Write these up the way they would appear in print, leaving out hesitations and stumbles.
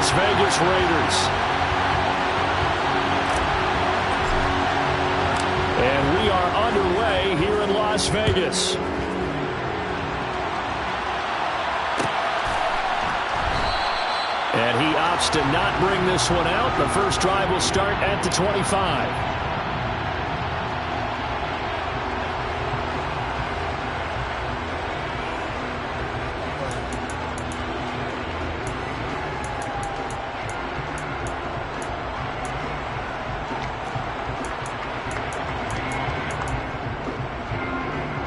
Las Vegas Raiders. And we are underway here in Las Vegas. And he opts to not bring this one out. The first drive will start at the 25.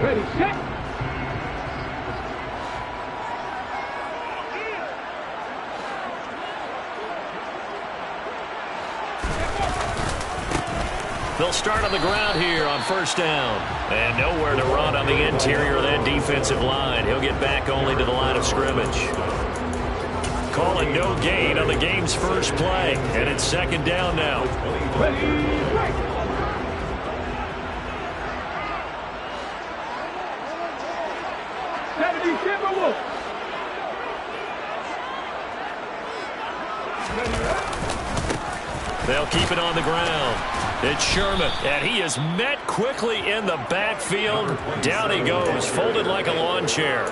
Ready, set. They'll start on the ground here on first down. And nowhere to run on the interior of that defensive line. He'll get back only to the line of scrimmage. Calling no gain on the game's first play. And it's second down now. Ready, strike. They'll keep it on the ground. It's Sherman, and he is met quickly in the backfield. Down he goes, folded like a lawn chair.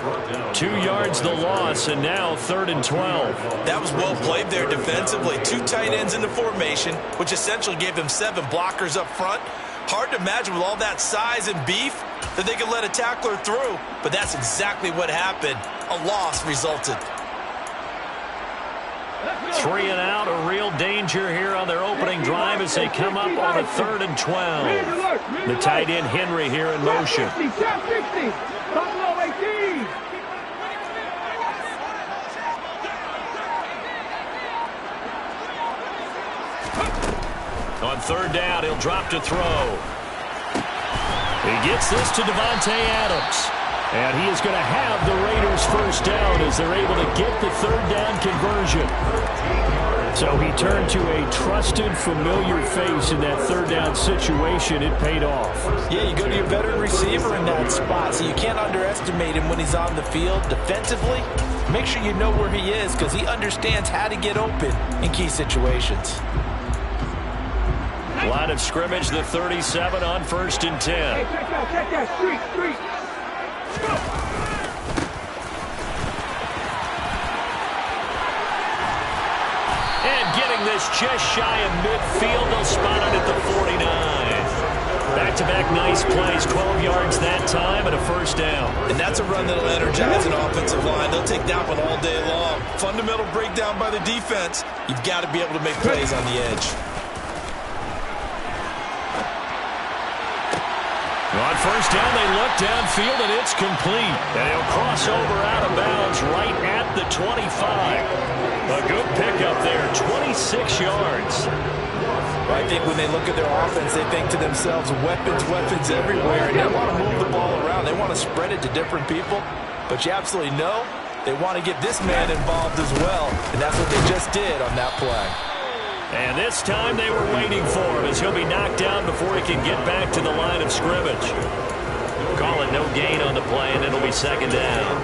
2 yards the loss, and now 3rd and 12. That was well played there defensively. 2 tight ends in the formation, which essentially gave them 7 blockers up front. Hard to imagine with all that size and beef that they could let a tackler through, but that's exactly what happened. A loss resulted. 3 and out, a real danger here on their opening drive as they come up on a 3rd and 12. The tight end Henry here in motion. 60, 60, Buffalo 18. On 3rd down, he'll drop to throw. He gets this to Davante Adams. And he is going to have the Raiders first down as they're able to get the 3rd down conversion. So he turned to a trusted, familiar face in that 3rd down situation. It paid off. Yeah, you go to your veteran receiver in that spot, so you can't underestimate him when he's on the field defensively. Make sure you know where he is because he understands how to get open in key situations. Line of scrimmage, the 37 on 1st and 10. Hey, check that, street. And getting this just shy of midfield, they'll spot it at the 49. Back-to-back nice plays, 12 yards that time and a first down. And that's a run that'll energize an offensive line. They'll take that one all day long. Fundamental breakdown by the defense. You've got to be able to make plays on the edge. On first down, they look downfield, and it's complete. And he'll cross over out of bounds right at the 25. A good pickup there, 26 yards. Well, I think when they look at their offense, they think to themselves, weapons everywhere, and they want to move the ball around. They want to spread it to different people. But you absolutely know they want to get this man involved as well, and that's what they just did on that play. And this time they were waiting for him as he'll be knocked down before he can get back to the line of scrimmage. Call it no gain on the play, and it'll be second down.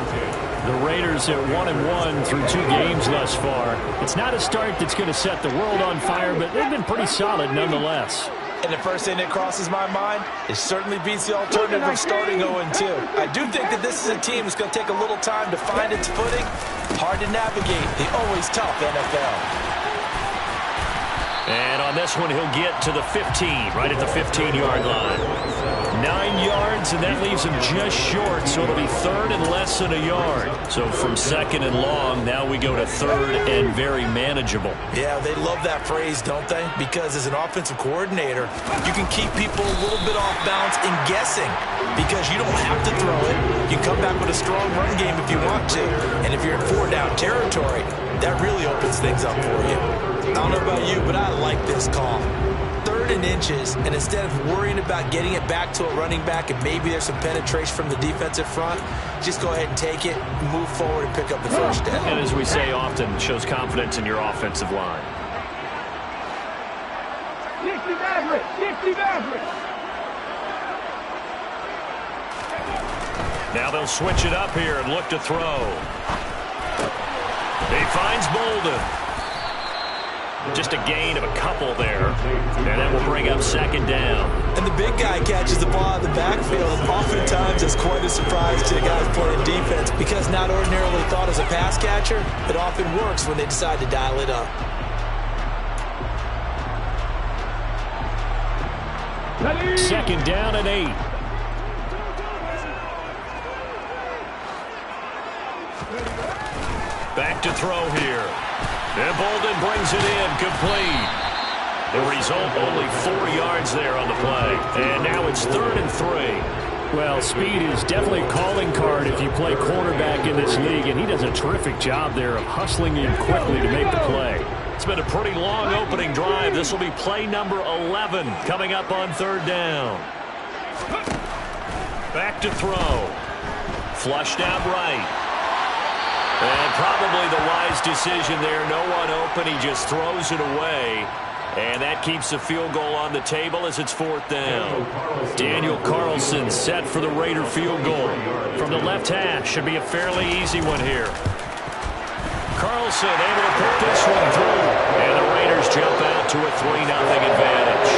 The Raiders are 1-1 through 2 games thus far. It's not a start that's going to set the world on fire, but they've been pretty solid nonetheless. And the first thing that crosses my mind is certainly beats the alternative of starting 0-2. I do think that this is a team that's going to take a little time to find its footing. Hard to navigate the always tough NFL. And on this one, he'll get to the 15, right at the 15-yard line. 9 yards, and that leaves him just short, so it'll be 3rd and less than a yard. So from 2nd and long, now we go to 3rd and very manageable. Yeah, they love that phrase, don't they? Because as an offensive coordinator, you can keep people a little bit off balance and guessing because you don't have to throw it. You come back with a strong run game if you want to. And if you're in 4-down territory, that really opens things up for you. I don't know about you, but I like this call. 3rd and inches, and instead of worrying about getting it back to a running back and maybe there's some penetration from the defensive front, just go ahead and take it, move forward, and pick up the first down. And as we say often, shows confidence in your offensive line. 60 Maverick. Now they'll switch it up here and look to throw. He finds Bolden. Just a gain of a couple there. And that will bring up second down. And the big guy catches the ball in the backfield. Oftentimes, it's quite a surprise to the guys playing defense because not ordinarily thought as a pass catcher, it often works when they decide to dial it up. Second down and 8. Back to throw here. And Bolden brings it in, complete. The result, only 4 yards there on the play. And now it's 3rd and 3. Well, speed is definitely a calling card if you play quarterback in this league, and he does a terrific job there of hustling in quickly to make the play. It's been a pretty long opening drive. This will be play number 11 coming up on 3rd down. Back to throw. Flushed out right. And probably the wise decision there. No one open. He just throws it away. And that keeps the field goal on the table as it's 4th down. Daniel Carlson set for the Raider field goal. From the left hash, should be a fairly easy one here. Carlson able to put this one through. And the Raiders jump out to a 3-0 advantage.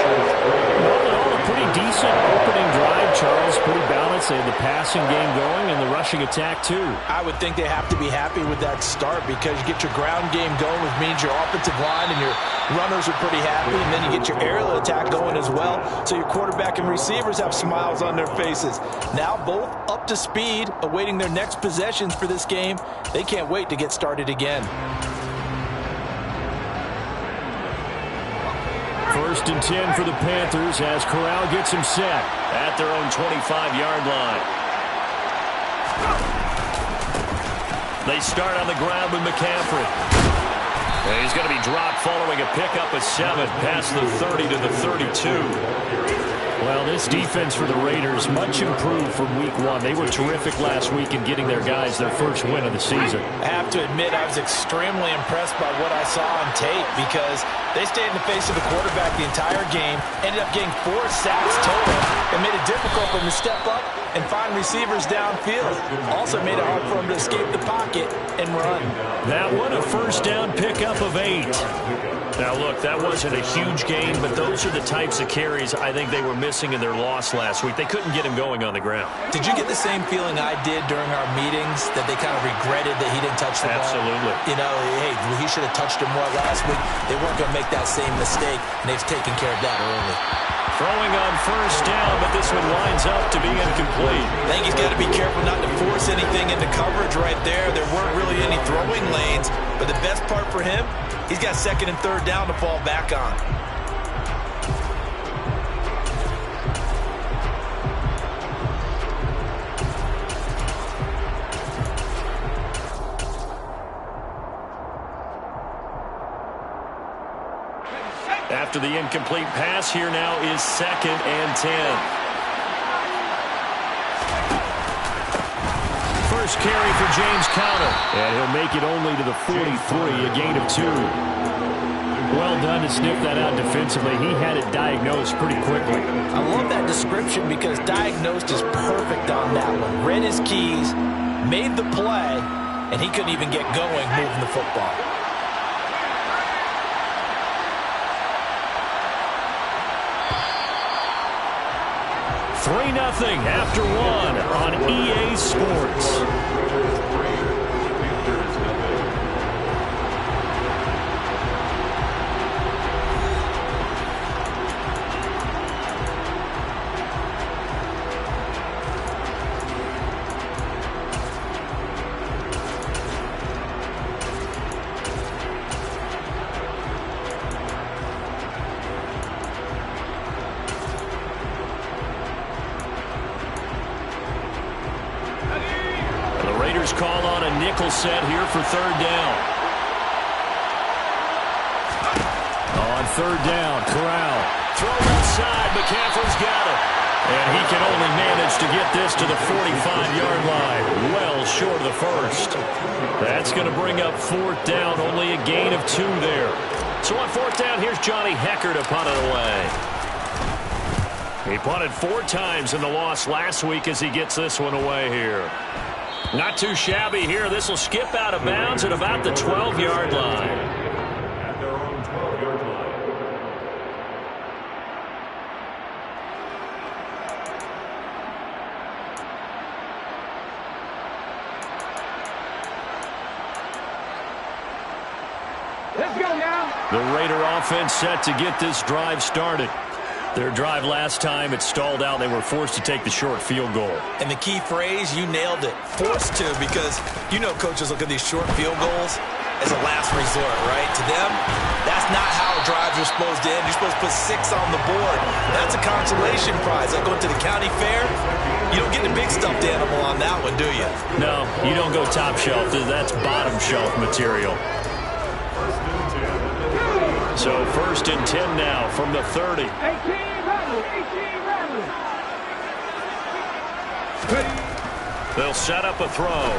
All a pretty decent opening drive, Charles. Pretty balanced. They had the passing game going and the rushing attack, too. I would think they have to be happy with that start because you get your ground game going, which means your offensive line and your runners are pretty happy, and then you get your aerial attack going as well, so your quarterback and receivers have smiles on their faces. Now both up to speed, awaiting their next possessions for this game. They can't wait to get started again. 1st and 10 for the Panthers as Corral gets him set at their own 25-yard line. They start on the ground with McCaffrey. And he's going to be dropped following a pickup of 7 past the 30 to the 32. Well, this defense for the Raiders much improved from week 1. They were terrific last week in getting their guys their first win of the season. I have to admit I was extremely impressed by what I saw on tape because they stayed in the face of the quarterback the entire game, ended up getting 4 sacks total, and made it difficult for him to step up and find receivers downfield. Also made it hard for him to escape the pocket and run. That one a first down pickup of 8. Now, look, that wasn't a huge gain, but those are the types of carries I think they were missing in their loss last week. They couldn't get him going on the ground. Did you get the same feeling I did during our meetings, that they kind of regretted that he didn't touch the ball? Absolutely. You know, hey, he should have touched it more last week. They weren't going to make that same mistake, and they've taken care of that early. Throwing on first down, but this one winds up to be incomplete. I think he's got to be careful not to force anything into coverage right there. There weren't really any throwing lanes, but the best part for him, he's got 2nd and 3rd down to fall back on. After the incomplete pass, here now is 2nd and 10. First carry for James Conner. And he'll make it only to the 43, a gain of 2. Well done to sniff that out defensively. He had it diagnosed pretty quickly. I love that description because diagnosed is perfect on that one. Read his keys, made the play, and he couldn't even get going moving the football. $3-0 after 1 on EA Sports. Call on a nickel set here for 3rd down. On 3rd down, Corral. Throw outside, McCaffrey's got it. And he can only manage to get this to the 45-yard line. Well short of the first. That's going to bring up 4th down, only a gain of 2 there. So on 4th down, here's Johnny Hekker to punt it away. He punted 4 times in the loss last week as he gets this one away here. Not too shabby here. This will skip out of bounds at about the 12-yard line. Let's go now. The Raider offense set to get this drive started. Their drive last time, it stalled out. They were forced to take the short field goal. And the key phrase, you nailed it. Forced to, because you know coaches look at these short field goals as a last resort, right? To them, that's not how drives are supposed to end. You're supposed to put 6 on the board. That's a consolation prize. Like going to the county fair, you don't get the big stuffed animal on that one, do you? No, you don't go top shelf. That's bottom shelf material. So 1st and 10 now from the 30. 18 rattling. They'll set up a throw.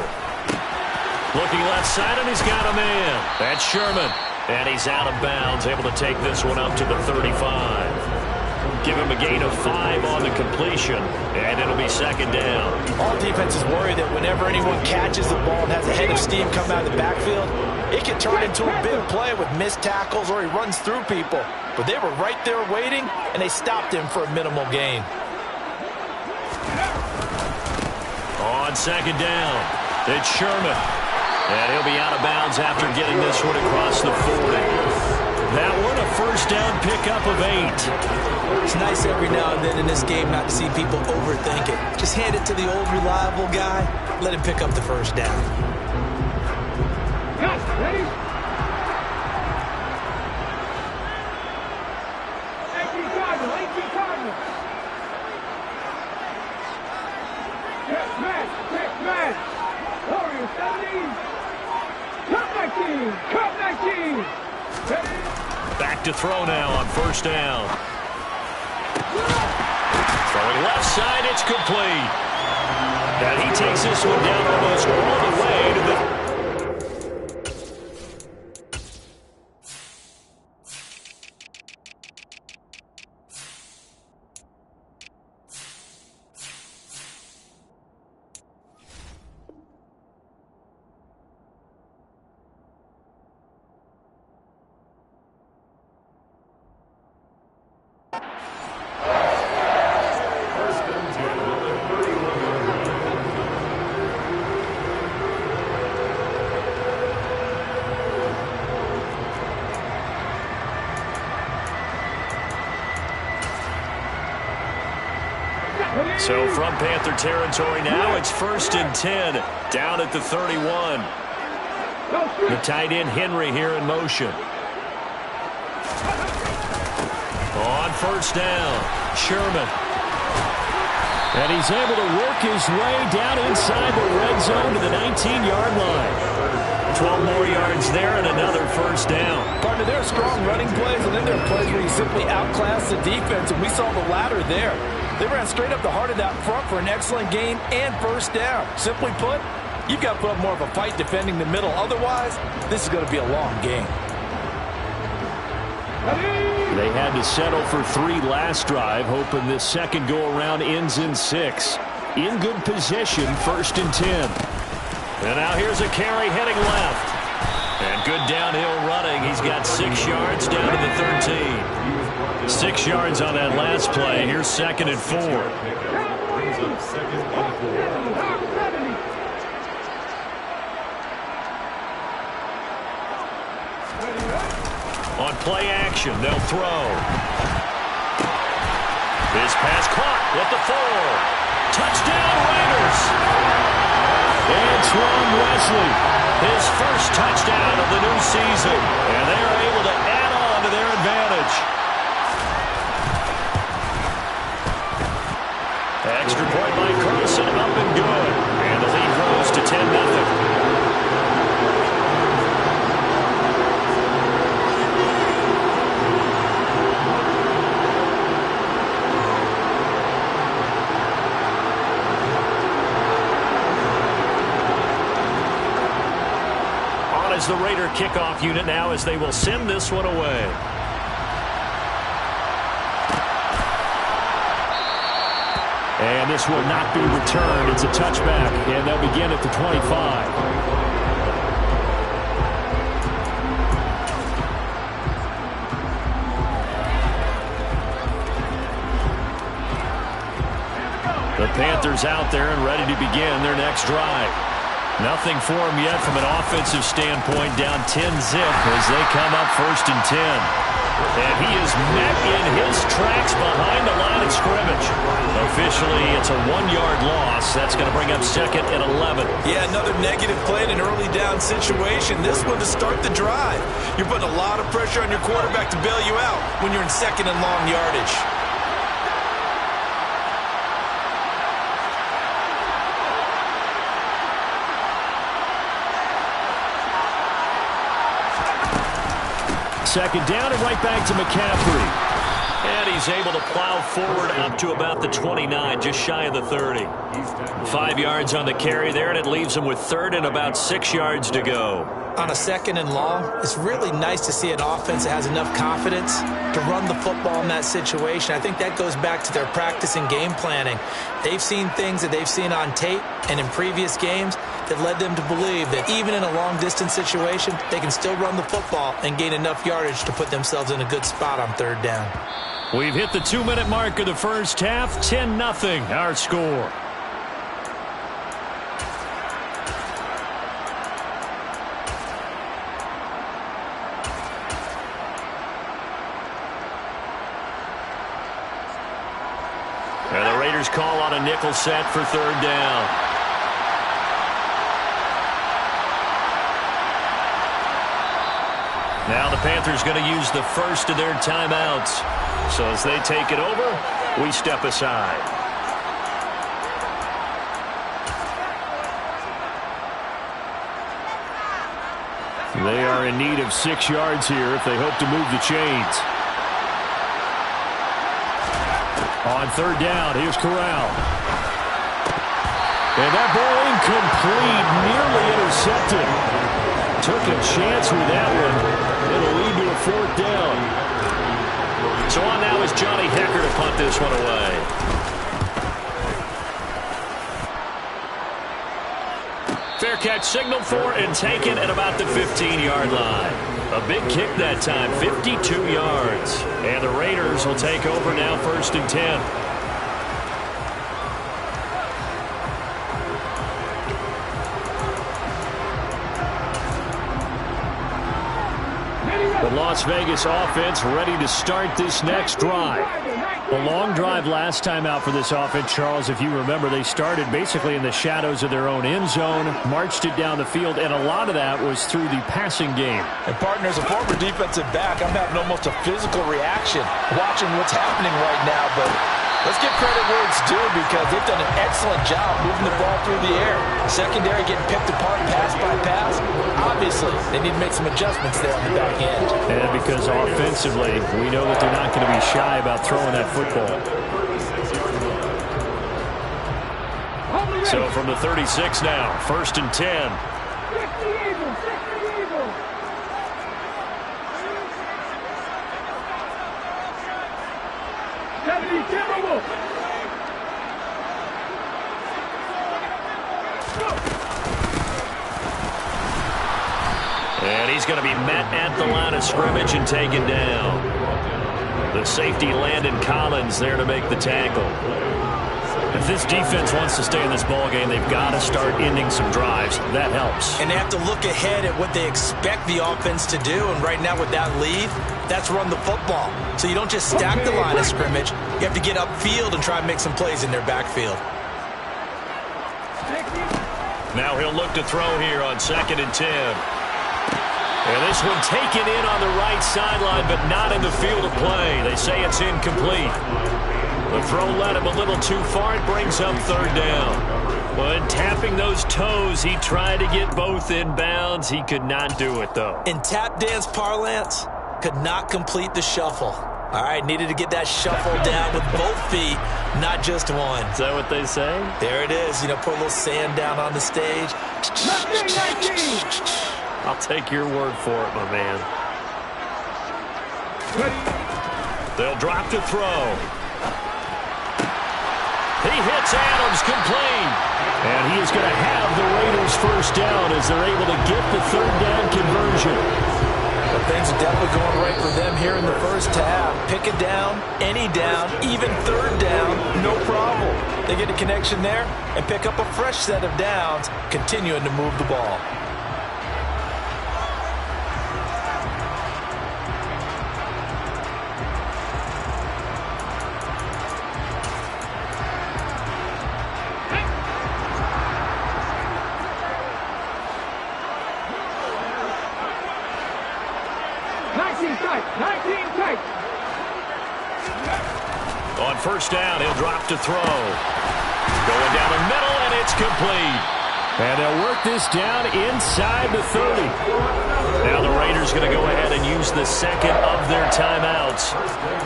Looking left side, and he's got a man. That's Sherman. And he's out of bounds, able to take this one up to the 35. Give him a gain of 5 on the completion, and it'll be 2nd down. All defenses worry that whenever anyone catches the ball and has a head of steam come out of the backfield, it can turn into a big play with missed tackles or he runs through people. But they were right there waiting, and they stopped him for a minimal gain. On 2nd down, it's Sherman. And he'll be out of bounds after getting this one across the 40. That one a 1st down pickup of 8. It's nice every now and then in this game not to see people overthink it. Just hand it to the old reliable guy. Let him pick up the 1st down. Ready? 18 Cardinals. Check match. Warriors 70. Cup 19. Back to throw now on 1st down. Throwing left side, it's complete. And he takes this one down almost all the way to the... So from Panther territory now, it's 1st and 10, down at the 31. The tight end Henry here in motion. On 1st down, Sherman. And he's able to work his way down inside the red zone to the 19-yard line. 12 more yards there and another 1st down. Partner, there are strong running plays, and then there are plays where you simply outclass the defense, and we saw the latter there. They ran straight up the heart of that front for an excellent gain and 1st down. Simply put, you've got to put up more of a fight defending the middle. Otherwise, this is going to be a long game. They had to settle for 3 last drive, hoping this second go-around ends in 6. In good position, 1st and 10. And now here's a carry heading left. And good downhill running. He's got 6 yards down to the 13. 6 yards on that last play. Here's 2nd and 4. On play action, they'll throw. His pass caught at the 4. Touchdown, Raiders! Antoine Wesley, his 1st touchdown of the new season. And they are able to add on to their advantage. Extra point by Carlson, up and good. And the lead rose to 10-0. On is the Raider kickoff unit now as they will send this one away. And this will not be returned. It's a touchback, and they'll begin at the 25. The Panthers out there and ready to begin their next drive. Nothing for him yet from an offensive standpoint, down 10-zip as they come up 1st and 10. And he is met in his tracks behind the line of scrimmage. Officially, it's a 1-yard loss. That's going to bring up 2nd and 11. Yeah, another negative play in an early down situation. This one to start the drive. You're putting a lot of pressure on your quarterback to bail you out when you're in 2nd and long yardage. Second down and right back to McCaffrey. And he's able to plow forward up to about the 29, just shy of the 30. 5 yards on the carry there, and it leaves him with 3rd and about 6 yards to go. On a 2nd and long, it's really nice to see an offense that has enough confidence to run the football in that situation. I think that goes back to their practice and game planning. They've seen things that they've seen on tape and in previous games that led them to believe that even in a long-distance situation, they can still run the football and gain enough yardage to put themselves in a good spot on 3rd down. We've hit the 2-minute mark of the first half. 10-0 our score. And the Raiders call on a nickel set for 3rd down. Now the Panthers going to use the first of their timeouts. So as they take it over, we step aside. They are in need of 6 yards here if they hope to move the chains. On 3rd down, here's Corral. And that ball incomplete, nearly intercepted. Took a chance with that one. It'll lead to a 4th down. So on now is Johnny Hekker to punt this one away. Fair catch signaled for and taken at about the 15-yard line. A big kick that time, 52 yards. And the Raiders will take over now 1st and 10. The Las Vegas offense ready to start this next drive. A long drive last time out for this offense, Charles. If you remember, they started basically in the shadows of their own end zone, marched it down the field, and a lot of that was through the passing game. And, partner, as a former defensive back, I'm having almost a physical reaction watching what's happening right now, but let's give credit where it's due because they've done an excellent job moving the ball through the air. Secondary getting picked apart pass by pass. Obviously, they need to make some adjustments there on the back end. And because offensively, we know that they're not going to be shy about throwing that football. So from the 36 now, 1st and 10. And he's going to be met at the line of scrimmage and taken down. The safety Landon Collins there to make the tackle. If this defense wants to stay in this ballgame, they've got to start ending some drives. That helps. And they have to look ahead at what they expect the offense to do. And right now with that lead, that's run the football. So you don't just stack the line of scrimmage. You have to get upfield and try and make some plays in their backfield. Now he'll look to throw here on 2nd and 10. And this one taken in on the right sideline, but not in the field of play. They say it's incomplete. The throw led him a little too far. It brings up 3rd down. When tapping those toes, he tried to get both in bounds. He could not do it, though. In tap dance parlance, could not complete the shuffle. All right, needed to get that shuffle down with both feet, not just one. Is that what they say? There it is. You know, put a little sand down on the stage. I'll take your word for it, my man. They'll drop to throw. He hits Adams complete. And he is going to have the Raiders 1st down as they're able to get the 3rd down conversion. But things are definitely going right for them here in the first half. Pick it down, any down, even 3rd down, no problem. They get a connection there and pick up a fresh set of downs, continuing to move the ball. On first down, he'll drop to throw. Going down the middle, and it's complete. And they'll work this down inside the 30. Now the Raiders going to go ahead and use the second of their timeouts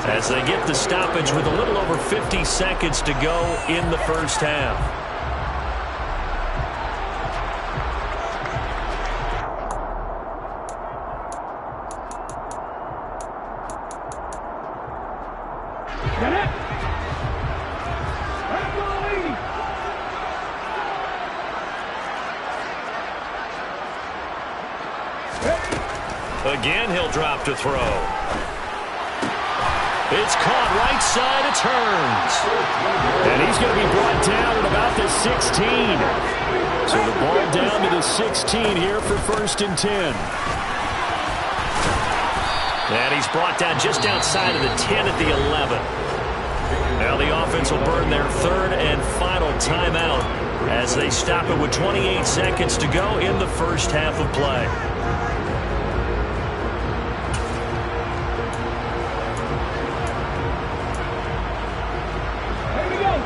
as they get the stoppage with a little over 50 seconds to go in the first half. Again, he'll drop to throw. It's caught right side, it turns. And he's going to be brought down at about the 16. So the ball down to the 16 here for 1st and 10. And he's brought down just outside of the 10 at the 11. Now the offense will burn their 3rd and final timeout as they stop it with 28 seconds to go in the first half of play.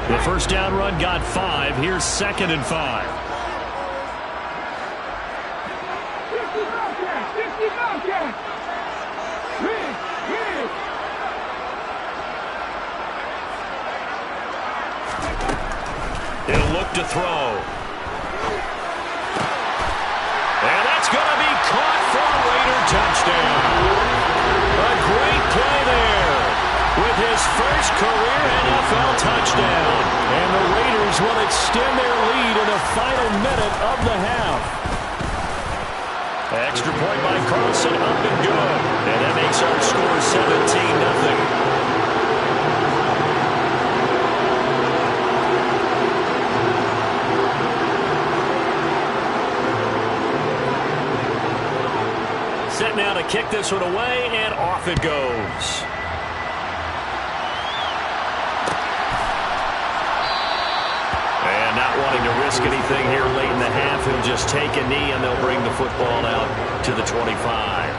The first down run got 5. Here's 2nd and 5. 50 Bobcats! He'll look to throw. And that's going to be caught for a Raider touchdown. A great play there with his first career NFL touchdown. And the Raiders will extend their lead in the final minute of the half. Extra point by Carlson, up and good. And that makes our score 17-0. Set now to kick this one away, and off it goes. And not wanting to risk anything here late in the half, he'll just take a knee, and they'll bring the football out to the 25.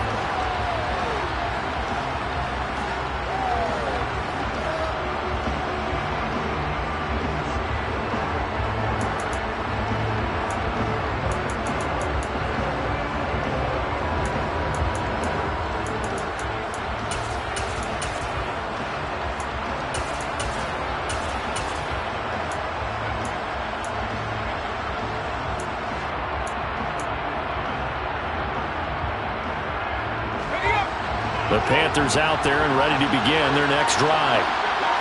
The Panthers out there and ready to begin their next drive.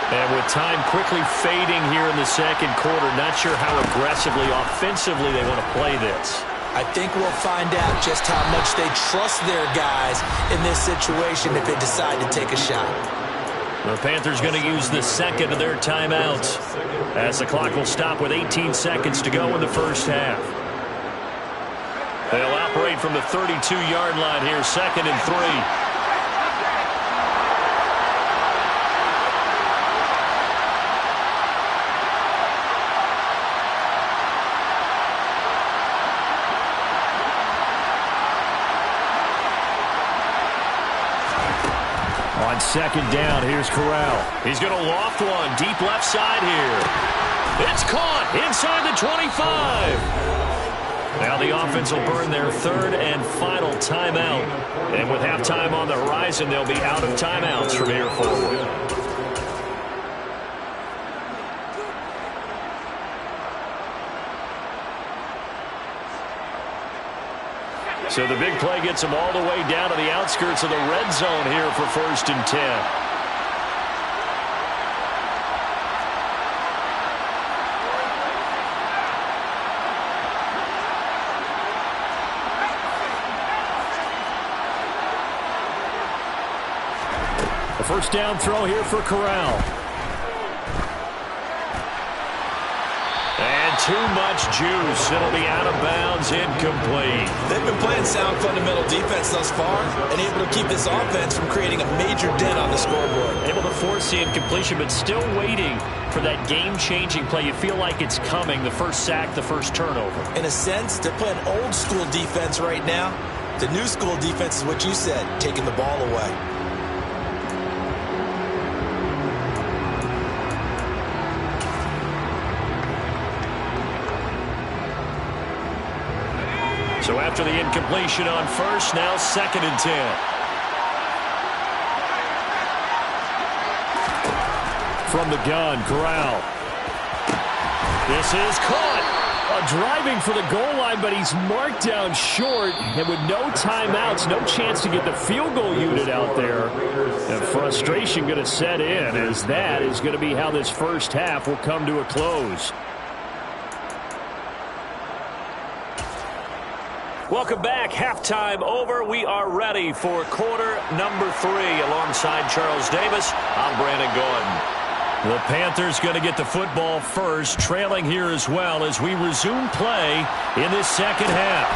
And with time quickly fading here in the second quarter, not sure how aggressively, offensively they want to play this. I think we'll find out just how much they trust their guys in this situation if they decide to take a shot. The Panthers going to use the second of their timeouts as the clock will stop with 18 seconds to go in the first half. They'll operate from the 32-yard line here, 2nd and 3. On 2nd down, here's Corral. He's going to loft one deep left side here. It's caught inside the 25. Now the offense will burn their 3rd and final timeout. And with halftime on the horizon, they'll be out of timeouts from here forward. So the big play gets them all the way down to the outskirts of the red zone here for 1st and 10. A first down throw here for Corral. too much juice. It'll be out of bounds, incomplete. They've been playing sound fundamental defense thus far and able to keep this offense from creating a major dent on the scoreboard. Able to force the incompletion, but still waiting for that game-changing play. You feel like it's coming, the first sack, the first turnover. In a sense, they're playing old-school defense right now. The new-school defense is what you said, taking the ball away. So after the incompletion on first, now 2nd and 10. From the gun, Corral. This is caught. Driving for the goal line, but he's marked down short. And with no timeouts, no chance to get the field goal unit out there. And frustration going to set in, as that is going to be how this first half will come to a close. Welcome back. Halftime over. We are ready for quarter number 3. Alongside Charles Davis, I'm Brandon Gordon. The Panthers going to get the football first, trailing here as well as we resume play in this second half.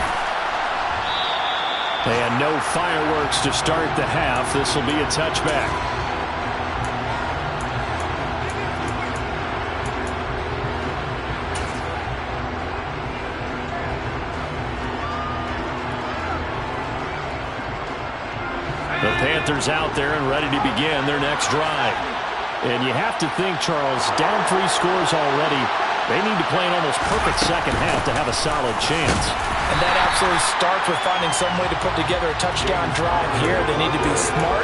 And no fireworks to start the half. This will be a touchback. The Panthers out there and ready to begin their next drive. And you have to think, Charles, down 3 scores already. They need to play an almost perfect second half to have a solid chance. And that absolutely starts with finding some way to put together a touchdown drive here. They need to be smart,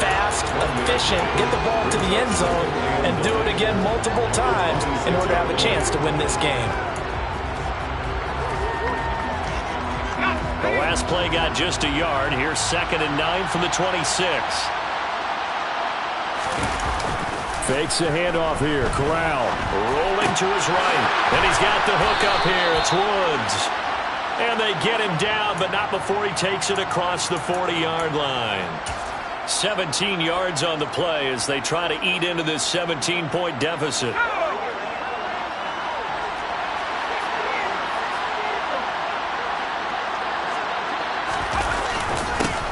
fast, efficient, get the ball to the end zone, and do it again multiple times in order to have a chance to win this game. The last play got just a yard. Here's 2nd and 9 from the 26. Fakes a handoff here. Corral rolling to his right. And he's got the hook up here. It's Woods. And they get him down, but not before he takes it across the 40-yard line. 17 yards on the play as they try to eat into this 17-point deficit.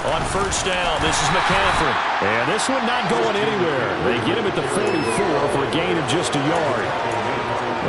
On first down, this is McCaffrey. And this one not going anywhere. They get him at the 44 for a gain of just a yard.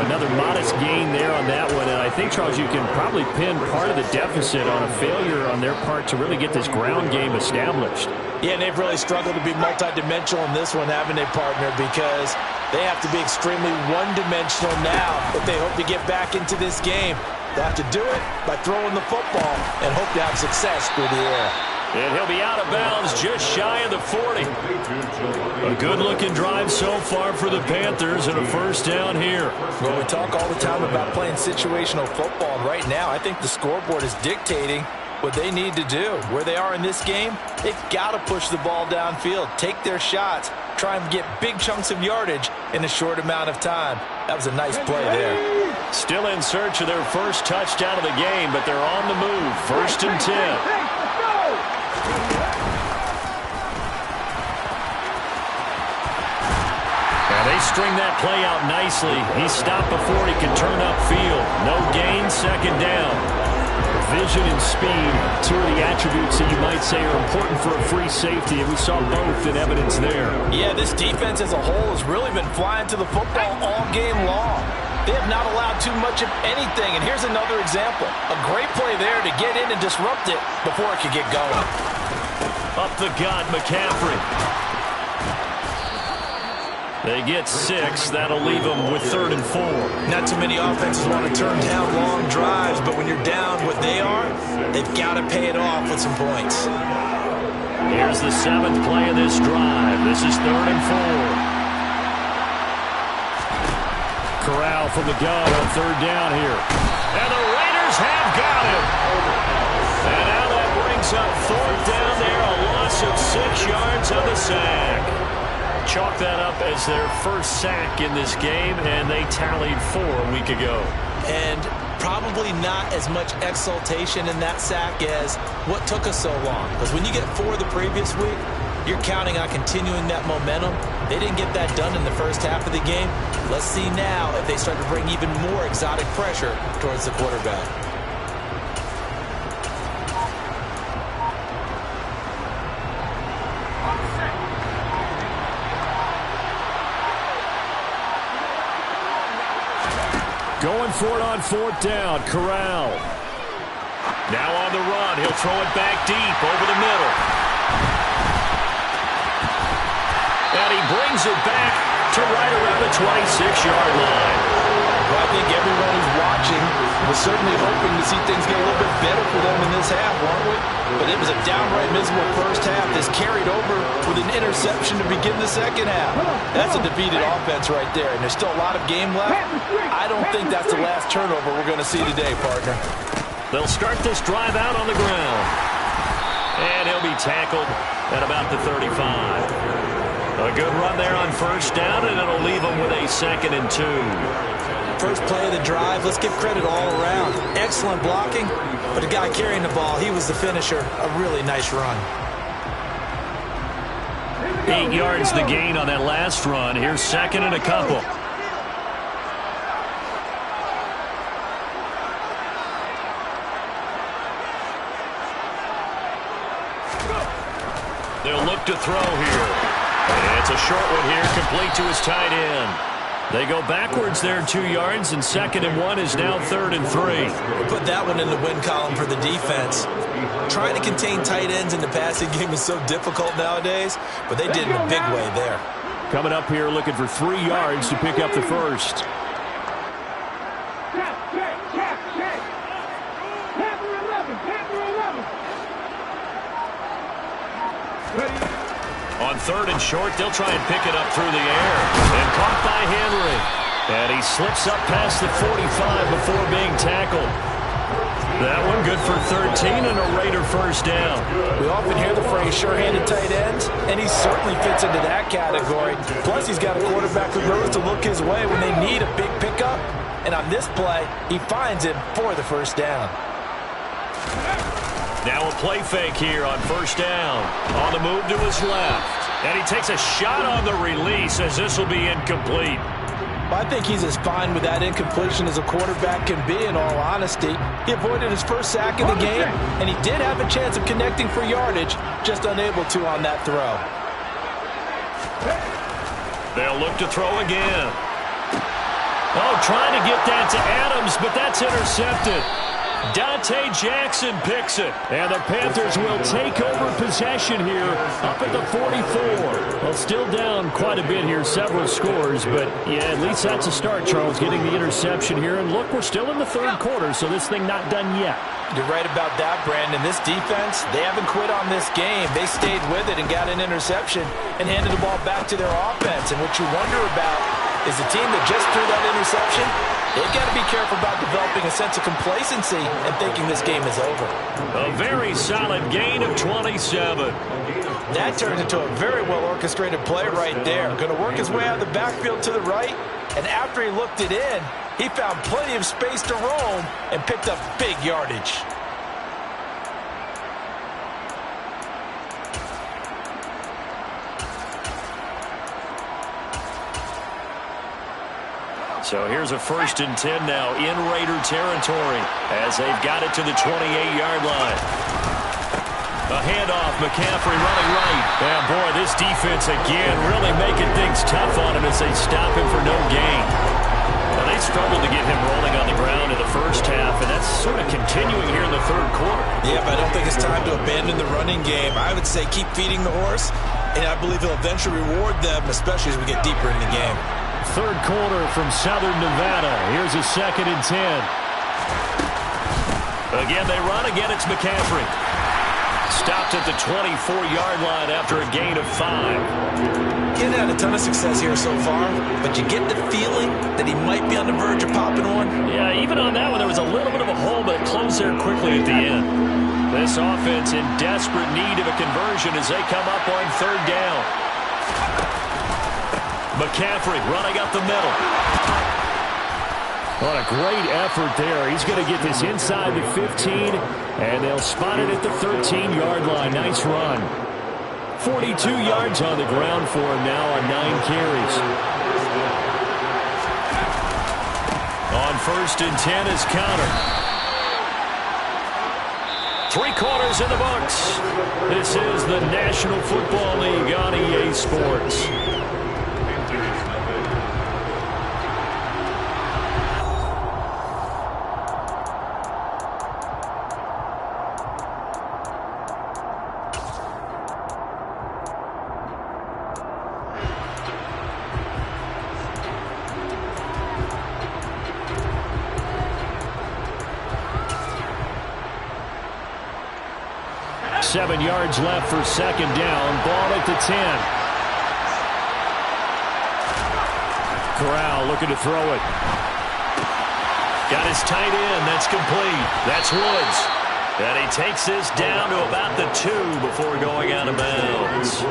Another modest gain there on that one. And I think, Charles, you can probably pin part of the deficit on a failure on their part to really get this ground game established. Yeah, and they've really struggled to be multidimensional in this one, haven't they, partner? Because they have to be extremely one-dimensional now if they hope to get back into this game. They have to do it by throwing the football and hope to have success through the air. And he'll be out of bounds just shy of the 40. A good-looking drive so far for the Panthers and a first down here. Well, we talk all the time about playing situational football. And right now, I think the scoreboard is dictating what they need to do. Where they are in this game, they've got to push the ball downfield, take their shots, try and get big chunks of yardage in a short amount of time. That was a nice play there. Still in search of their first touchdown of the game, but they're on the move. 1st and 10. They string that play out nicely. He stopped before he could turn upfield. No gain, 2nd down. Vision and speed, 2 of the attributes that you might say are important for a free safety, and we saw both in evidence there. Yeah, this defense as a whole has really been flying to the football all game long. They have not allowed too much of anything, and here's another example. A great play there to get in and disrupt it before it could get going. Up the gut, McCaffrey. They get 6. That'll leave them with 3rd and 4. Not too many offenses want to turn down long drives, but when you're down what they are, they've got to pay it off with some points. Here's the 7th play of this drive. This is 3rd and 4. Corral from the gun on 3rd down here. And the Raiders have got him. And now that brings up 4th down there. A loss of 6 yards on the sack. Chalk that up as their first sack in this game, and they tallied 4 a week ago. And probably not as much exultation in that sack as what took us so long. Because when you get 4 the previous week, You're counting on continuing that momentum. They didn't get that done in the first half of the game. Let's see now if they start to bring even more exotic pressure towards the quarterback. Going for it on fourth down. Corral. Now on the run. He'll throw it back deep over the middle. And he brings it back to right around the 26-yard line. Well, I think everyone who's watching was certainly hoping to see things get a little bit better for them in this half, weren't we? But it was a downright miserable first half that's carried over with an interception to begin the second half. That's a defeated offense right there, and there's still a lot of game left. I don't think that's the last turnover we're going to see today, partner. They'll start this drive out on the ground. And he'll be tackled at about the 35. A good run there on first down, and it'll leave them with a 2nd and 2. First play of the drive, let's give credit all around. Excellent blocking, but the guy carrying the ball, he was the finisher. A really nice run. 8 yards the gain on that last run. Here's 2nd and a couple. They'll look to throw here. And it's a short one here, complete to his tight end. They go backwards there 2 yards, and 2nd and 1 is now 3rd and 3. We'll put that one in the win column for the defense. Trying to contain tight ends in the passing game is so difficult nowadays, but they did it in a big way there. Coming up here looking for 3 yards to pick up the first. On 3rd and short, they'll try and pick it up through the air. And caught by Henry. And he slips up past the 45 before being tackled. That one good for 13 and a Raider first down. We often hear the phrase sure-handed tight ends, and he certainly fits into that category. Plus, he's got a quarterback who knows to look his way when they need a big pickup. And on this play, he finds him for the first down. Now a play fake here on first down. On the move to his left. And he takes a shot on the release as this will be incomplete. I think he's as fine with that incompletion as a quarterback can be, in all honesty. He avoided his first sack in the game, and he did have a chance of connecting for yardage, just unable to on that throw. They'll look to throw again. Oh, trying to get that to Adams, but that's intercepted. Dante Jackson picks it, and the Panthers will take over possession here up at the 44. Well, still down quite a bit here, several scores, but yeah, at least that's a start, Charles, getting the interception here. And look, we're still in the 3rd quarter, so this thing not done yet. You're right about that, Brandon. This defense, they haven't quit on this game. They stayed with it and got an interception and handed the ball back to their offense. And what you wonder about is the team that just threw that interception, they've got to be careful about developing a sense of complacency and thinking this game is over. A very solid gain of 27. That turns into a very well-orchestrated play right there. Going to work his way out of the backfield to the right, and after he looked it in, he found plenty of space to roam and picked up big yardage. So here's a 1st and 10 now in Raider territory as they've got it to the 28-yard line. A handoff, McCaffrey running right. And boy, this defense again really making things tough on him as they stop him for no gain. Now, they struggled to get him rolling on the ground in the first half, and that's sort of continuing here in the 3rd quarter. Yeah, but I don't think it's time to abandon the running game. I would say keep feeding the horse, and I believe he'll eventually reward them, especially as we get deeper in the game. 3rd quarter from Southern Nevada. Here's a 2nd and 10. Again, they run. Again, it's McCaffrey. Stopped at the 24-yard line after a gain of 5. He hasn't had a ton of success here so far, but you get the feeling that he might be on the verge of popping one. Yeah, even on that one, there was a little bit of a hole, but it closed there quickly at the end. This offense in desperate need of a conversion as they come up on 3rd down. McCaffrey running up the middle. What a great effort there. He's going to get this inside the 15, and they'll spot it at the 13-yard line. Nice run. 42 yards on the ground for him now on 9 carries. On 1st and 10 is Conner. 3 quarters in the books. This is the National Football League on EA Sports. Seven yards left for 2nd down. Ball at the 10. Corral looking to throw it. Got his tight end. That's complete. That's Woods. And he takes this down to about the 2 before going out of bounds.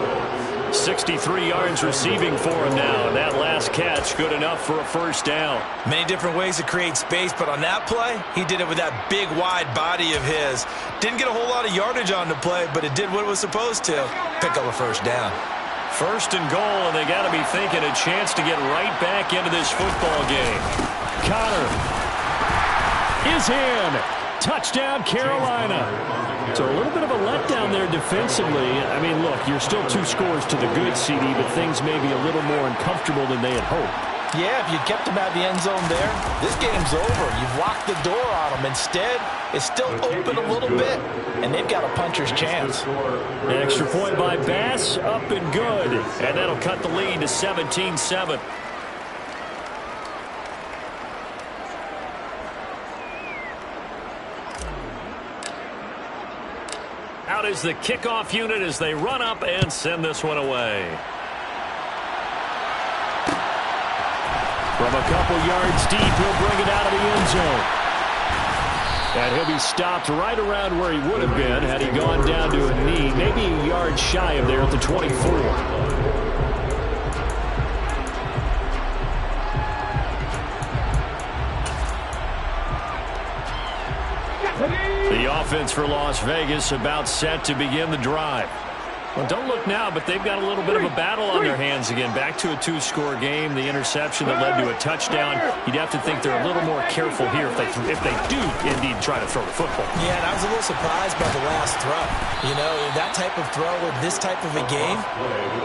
63 yards receiving for him now. And that last catch good enough for a 1st down. Many different ways to create space, but on that play, he did it with that big, wide body of his. Didn't get a whole lot of yardage on the play, but it did what it was supposed to. Pick up a 1st down. 1st and goal, and they got to be thinking a chance to get right back into this football game. Conner is in. Touchdown, Carolina. So a little bit of a letdown there defensively. I mean, look, you're still 2 scores to the good, CD, but things may be a little more uncomfortable than they had hoped. Yeah, if you kept them out of the end zone there, this game's over. You've locked the door on them. Instead, it's still open a little bit, and they've got a puncher's chance. An extra point by Bass, up and good. And that'll cut the lead to 17-7. Out is the kickoff unit as they run up and send this one away. From a couple yards deep, he'll bring it out of the end zone. And he'll be stopped right around where he would have been had he gone down to a knee, maybe a yard shy of there at the 24. The offense for Las Vegas about set to begin the drive. Well, don't look now, but they've got a little bit of a battle on their hands again. Back to a 2-score game. The interception that led to a touchdown. You'd have to think they're a little more careful here if they do indeed try to throw the football. Yeah, and I was a little surprised by the last throw. You know, that type of throw in this type of a game,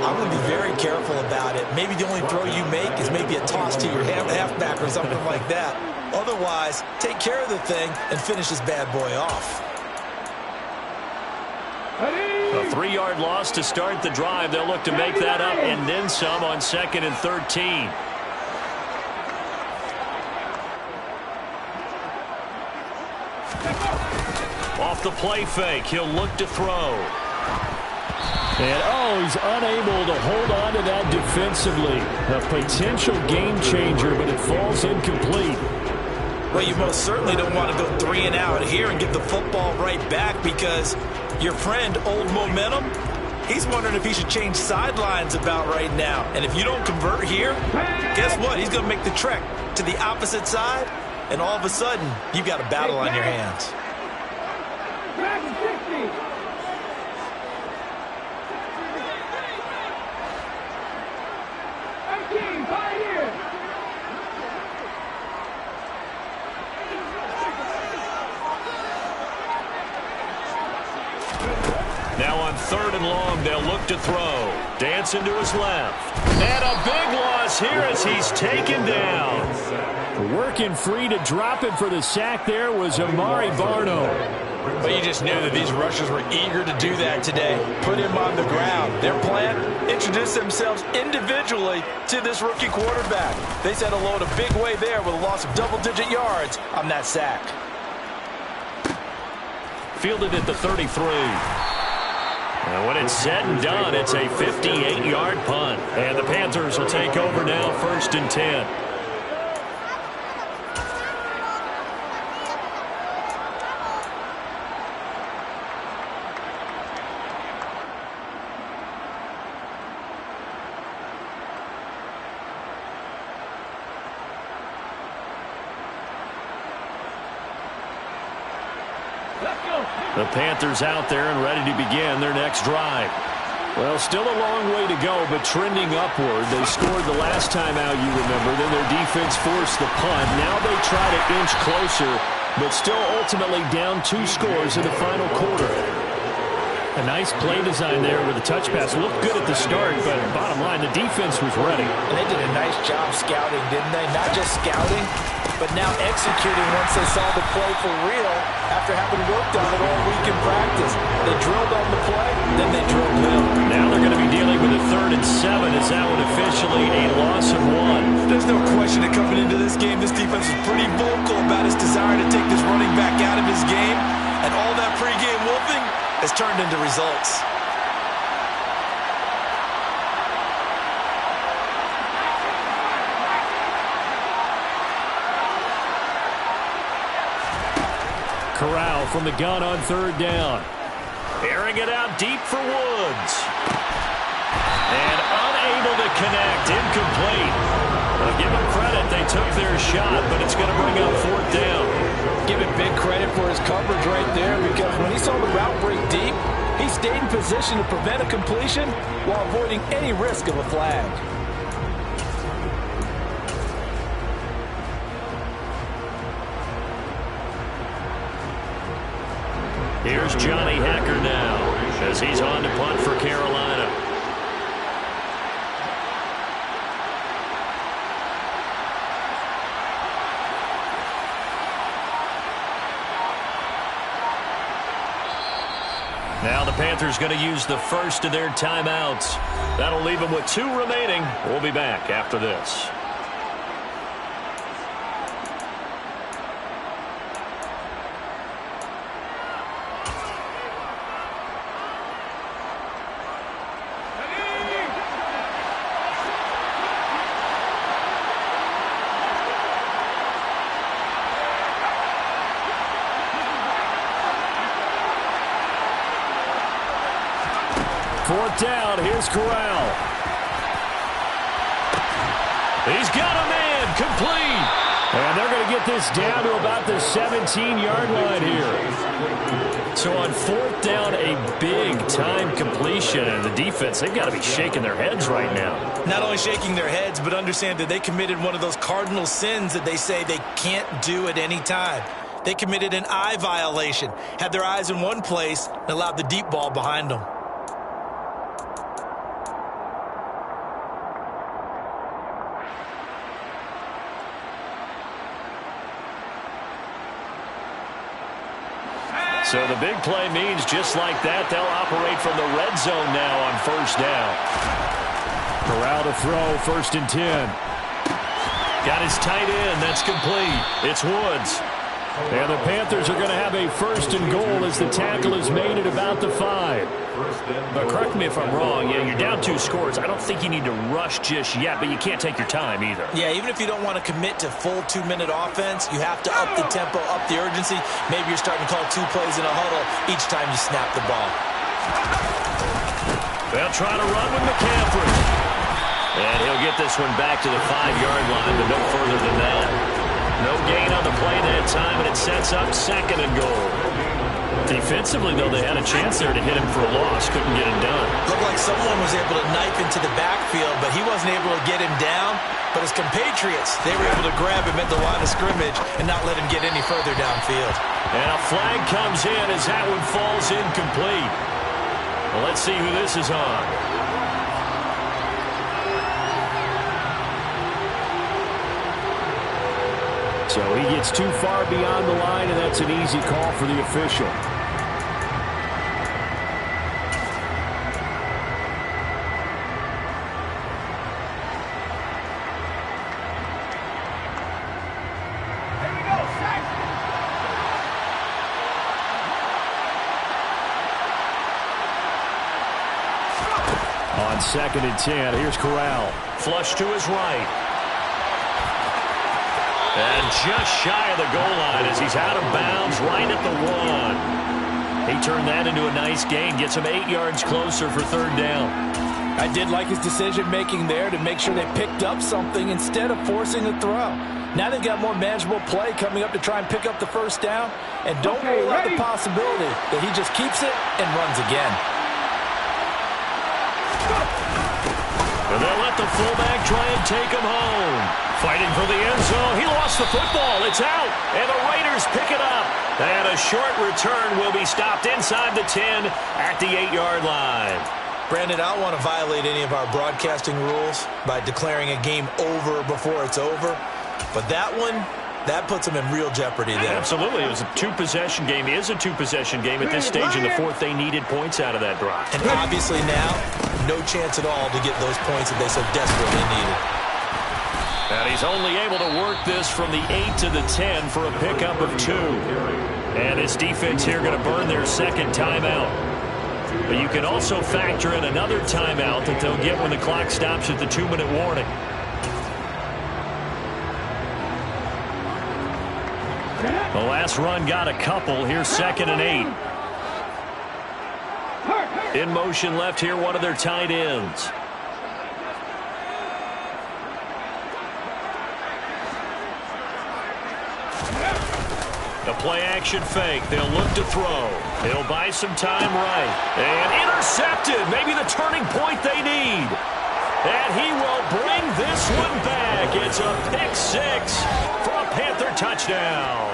I'm going to be very careful about it. Maybe the only throw you make is maybe a toss to your halfback or something like that. Otherwise, take care of the thing and finish this bad boy off. A 3-yard loss to start the drive. They'll look to make that up and then some on 2nd and 13. Off the play fake, he'll look to throw. And, he's unable to hold on to that defensively. A potential game changer, but it falls incomplete. Well, you most certainly don't want to go 3 and out here and get the football right back because your friend, Old Momentum, he's wondering if he should change sidelines about right now. And if you don't convert here, guess what? He's going to make the trek to the opposite side, and all of a sudden, you've got a battle on your hands. Now on 3rd and long, they'll look to throw. Dancing to his left. And a big loss here as he's taken down. Working free to drop him for the sack there was Amari Barno. But you just knew that these rushers were eager to do that today. Put him on the ground. Their plan, introduce themselves individually to this rookie quarterback. They said hello in a big way there with a loss of double-digit yards on that sack. Fielded at the 33. And when it's said and done, it's a 58-yard punt. And the Panthers will take over now, 1st and 10. The Panthers out there and ready to begin their next drive. Well, still a long way to go, but trending upward. They scored the last time out, you remember. Then their defense forced the punt. Now they try to inch closer, but still ultimately down 2 scores in the final quarter. A nice play design there with a touch pass. Looked good at the start, but bottom line, the defense was ready. And they did a nice job scouting, didn't they? Not just scouting, but now executing once they saw the play for real after having worked on it all week in practice. They drilled on the play, then they drilled him. Now they're going to be dealing with a 3rd and 7 as that one officially a loss of 1. There's no question that coming into this game, this defense was pretty vocal about its desire to take this running back out of his game, and all that pregame wolfing has turned into results. Corral from the gun on 3rd down. Airing it out deep for Woods. And unable to connect. Incomplete. I'll give them credit. They took their shot, but it's going to bring up 4th down. Give him big credit for his coverage right there, because when he saw the route break deep, he stayed in position to prevent a completion while avoiding any risk of a flag. Here's Johnny Hekker now as he's on to punt for Carolina. Now the Panthers going to use the first of their timeouts. That'll leave them with 2 remaining. We'll be back after this. Fourth down, here's Corral. He's got a man, complete. And they're going to get this down to about the 17-yard line here. So on 4th down, a big-time completion. And the defense, they've got to be shaking their heads right now. Not only shaking their heads, but understand that they committed one of those cardinal sins that they say they can't do at any time. They committed an eye violation, had their eyes in one place, and allowed the deep ball behind them. So the big play means just like that, they'll operate from the red zone now on 1st down. Corral to throw, 1st and 10. Got his tight end, that's complete. It's Woods. And the Panthers are going to have a 1st and goal as the tackle is made at about the 5. But correct me if I'm wrong, yeah, you're down 2 scores. I don't think you need to rush just yet, but you can't take your time either. Yeah, even if you don't want to commit to full 2-minute offense, you have to up the tempo, up the urgency. Maybe you're starting to call 2 plays in a huddle each time you snap the ball. They'll try to run with McCaffrey. And he'll get this one back to the 5-yard line, but no further than that. No gain on the play that time, and it sets up 2nd and goal. Defensively, though, they had a chance there to hit him for a loss. Couldn't get it done. Looked like someone was able to knife into the backfield, but he wasn't able to get him down. But his compatriots, they were able to grab him at the line of scrimmage and not let him get any further downfield. And a flag comes in as that one falls incomplete. Well, let's see who this is on. So he gets too far beyond the line, and that's an easy call for the official. On 2nd and 10, here's Corral. Flush to his right. And just shy of the goal line as he's out of bounds right at the 1. He turned that into a nice gain, gets him 8 yards closer for 3rd down. I did like his decision-making there to make sure they picked up something instead of forcing a throw. Now they've got more manageable play coming up to try and pick up the 1st down. And don't rule out the possibility that he just keeps it and runs again. the fullback try and take him home. Fighting for the end zone. He lost the football. It's out. And the Raiders pick it up. And a short return will be stopped inside the 10 at the 8-yard line. Brandon, I don't want to violate any of our broadcasting rules by declaring a game over before it's over. But that one, that puts them in real jeopardy there. Absolutely. It was a two-possession game. It is a two-possession game. At this stage in the fourth, they needed points out of that drive. And obviously now, no chance at all to get those points that they so desperately needed. And he's only able to work this from the 8 to the 10 for a pickup of 2. And his defense here going to burn their second timeout. But you can also factor in another timeout that they'll get when the clock stops at the 2-minute warning. The last run got a couple. Here's 2nd and 8. In motion left here, one of their tight ends. A play-action fake. They'll look to throw. He'll buy some time right. And intercepted. Maybe the turning point they need. And he will bring this one back. It's a pick 6 for a Panther touchdown.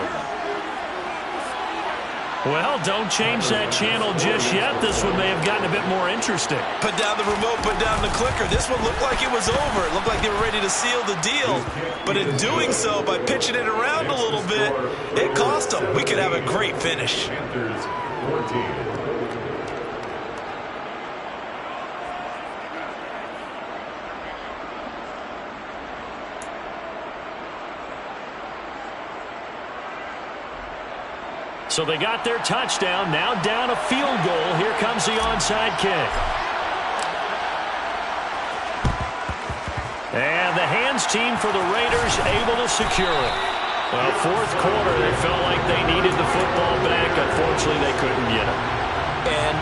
Well, don't change that channel just yet. This one may have gotten a bit more interesting. Put down the remote, put down the clicker. This one looked like it was over. It looked like they were ready to seal the deal. But in doing so, by pitching it around a little bit, it cost them. We could have a great finish. So they got their touchdown, now down a field goal. Here comes the onside kick. And the hands team for the Raiders able to secure it. Well, fourth quarter, they felt like they needed the football back. Unfortunately, they couldn't get it. And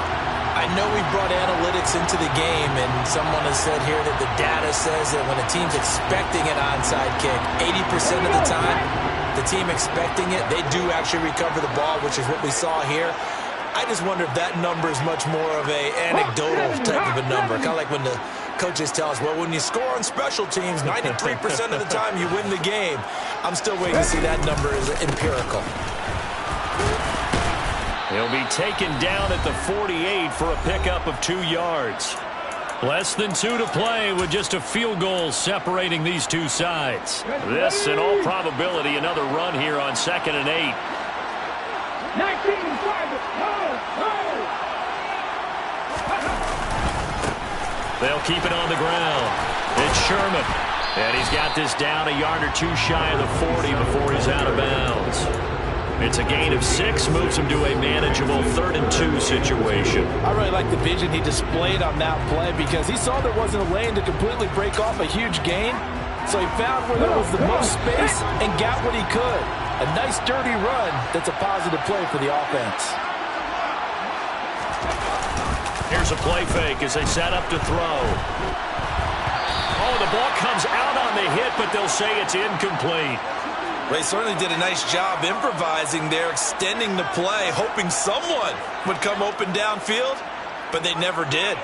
I know we brought analytics into the game, and someone has said here that the data says that when a team's expecting an onside kick, 80% of the time, the team expecting it, they do actually recover the ball, which is what we saw here. I just wonder if that number is much more of a anecdotal type of a number. Kind of like when the coaches tell us, well, when you score on special teams, 93% of the time you win the game. I'm still waiting to see that number is empirical. He'll be taken down at the 48 for a pickup of 2 yards. Less than 2 to play with just a field goal separating these two sides. This, in all probability, another run here on 2nd and 8. 19, They'll keep it on the ground. It's Sherman. And he's got this down a yard or 2 shy of the 40 before he's out of bounds. It's a gain of 6, moves him to a manageable 3rd and 2 situation. I really like the vision he displayed on that play because he saw there wasn't a lane to completely break off a huge gain. So he found where there was the most space and got what he could. A nice dirty run that's a positive play for the offense. Here's a play fake as they set up to throw. Oh, the ball comes out on the hit, but they'll say it's incomplete. They certainly did a nice job improvising there, extending the play, hoping someone would come open downfield, but they never did.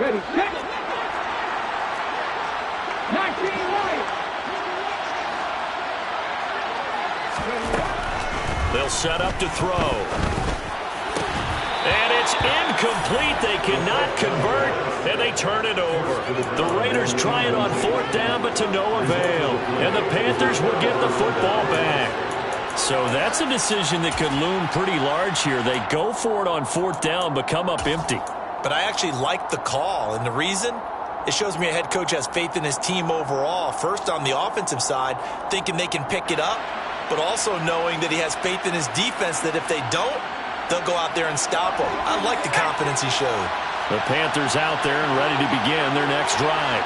ready, set. 19 right. They'll set up to throw. And it's incomplete. They cannot convert, and they turn it over. The Raiders try it on 4th down, but to no avail. And the Panthers will get the football back. So that's a decision that could loom pretty large here. They go for it on 4th down, but come up empty. But I actually like the call, and the reason? It shows me a head coach has faith in his team overall. First, on the offensive side, thinking they can pick it up, but also knowing that he has faith in his defense that if they don't, they'll go out there and stop them. I like the confidence he showed. The Panthers out there and ready to begin their next drive.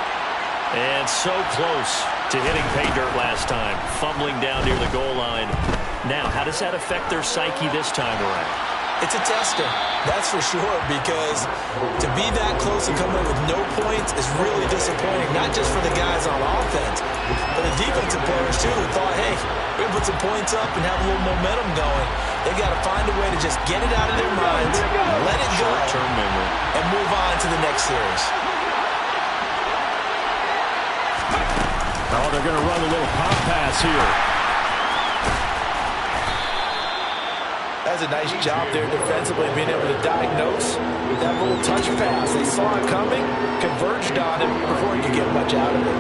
And so close to hitting pay dirt last time, fumbling down near the goal line. Now, how does that affect their psyche this time around? It's a tester, that's for sure, because to be that close and come away with no points is really disappointing, not just for the guys on offense, but the defensive players, too, who thought, hey, we can put some points up and have a little momentum going. They got to find a way to just get it out of their minds, let it go, and move on to the next series. Oh, they're going to run a little pop pass here. That's a nice job there defensively, being able to diagnose that little touch pass. They saw it coming, converged on it before he could get much out of it.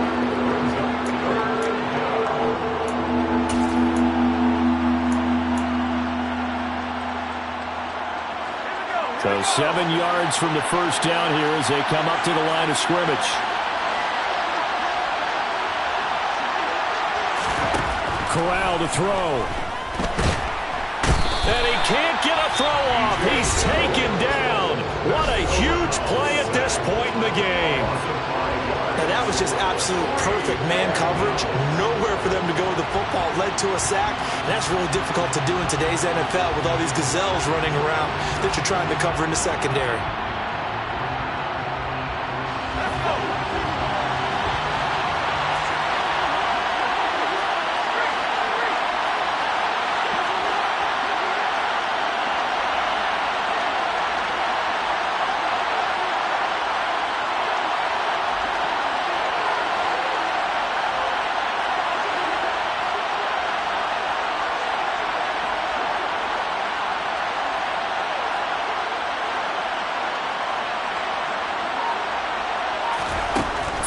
So 7 yards from the first down here as they come up to the line of scrimmage. Corral to throw. And he can't get a throw off. He's taken down. What a huge play at this point in the game. Now that was just absolute perfect man coverage. Nowhere for them to go with the football. Led to a sack. And that's really difficult to do in today's NFL with all these gazelles running around that you're trying to cover in the secondary.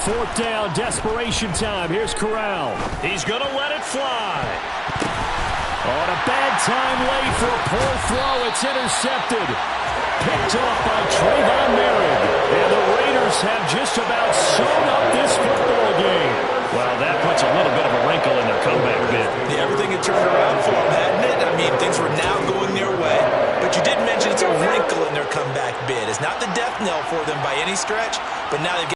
Fourth down, desperation time. Here's Corral. He's going to let it fly. On a bad time late for a poor throw. It's intercepted. Picked off by Trayvon Merritt. And the Raiders have just about sewn up this football game. Well, that puts a little bit of a wrinkle in their comeback bid. Yeah, everything had turned around for them, hadn't it? I mean, things were now going their way. But you did mention it's a wrinkle in their comeback bid. It's not the death knell for them by any stretch, but now they've